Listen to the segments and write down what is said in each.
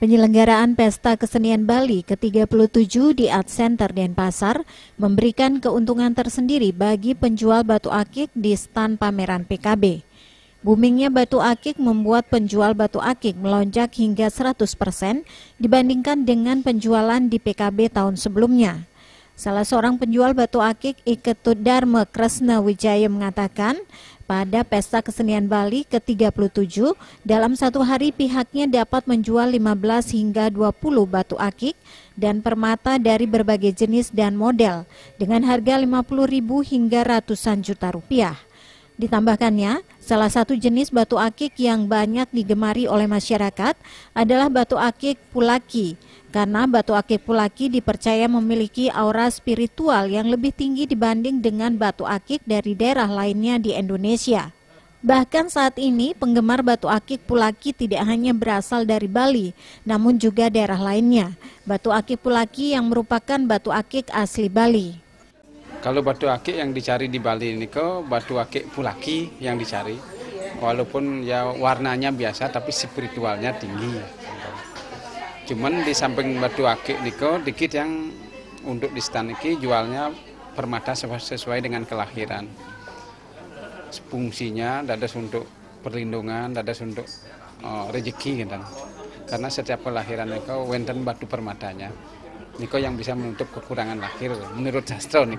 Penyelenggaraan Pesta Kesenian Bali ke-37 di Art Center Denpasar memberikan keuntungan tersendiri bagi penjual batu akik di stan pameran PKB. Boomingnya batu akik membuat penjual batu akik melonjak hingga 100% dibandingkan dengan penjualan di PKB tahun sebelumnya. Salah seorang penjual batu akik Iketut Dharma Kresna Wijaya mengatakan, pada Pesta Kesenian Bali ke-37, dalam satu hari pihaknya dapat menjual 15 hingga 20 batu akik dan permata dari berbagai jenis dan model dengan harga 50.000 hingga ratusan juta rupiah. Ditambahkannya, salah satu jenis batu akik yang banyak digemari oleh masyarakat adalah batu akik Pulaki, karena batu akik Pulaki dipercaya memiliki aura spiritual yang lebih tinggi dibanding dengan batu akik dari daerah lainnya di Indonesia. Bahkan saat ini, penggemar batu akik Pulaki tidak hanya berasal dari Bali, namun juga daerah lainnya. Batu akik Pulaki yang merupakan batu akik asli Bali. Kalau batu akik yang dicari di Bali ini kok batu akik Pulaki yang dicari. Walaupun ya warnanya biasa tapi spiritualnya tinggi. Cuman di samping batu akik ini kok dikit yang untuk di stand ini jualnya permata sesuai dengan kelahiran. Fungsinya dadas untuk perlindungan, dadas untuk rezeki gitu. Karena setiap kelahiran itu wenten batu permatanya. Niko yang bisa menutup kekurangan lahir menurut sastra nih.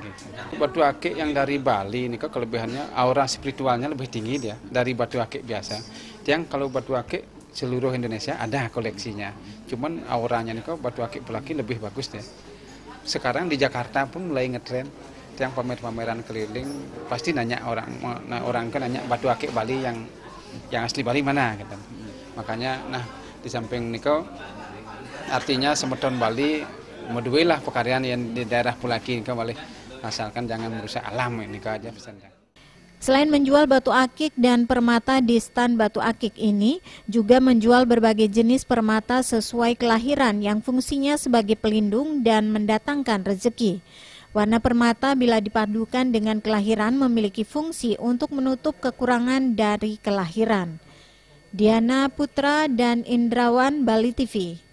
Batu akik yang dari Bali niko kelebihannya aura spiritualnya lebih tinggi dia dari batu akik biasa. Yang kalau batu akik seluruh Indonesia ada koleksinya. Cuman auranya niko batu akik Pulaki lebih bagus deh. Sekarang di Jakarta pun mulai ngetren. Yang pamer-pameran keliling pasti nanya orang kan nanya batu akik Bali yang asli Bali mana gitu. Makanya di samping niko artinya semeton Bali meduilah pekaryan yang di daerah Pulaki boleh asalkan jangan merusak alam ini aja pesannya. Selain menjual batu akik dan permata di stan batu akik ini, juga menjual berbagai jenis permata sesuai kelahiran yang fungsinya sebagai pelindung dan mendatangkan rezeki. Warna permata bila dipadukan dengan kelahiran memiliki fungsi untuk menutup kekurangan dari kelahiran. Diana Putra dan Indrawan, Bali TV.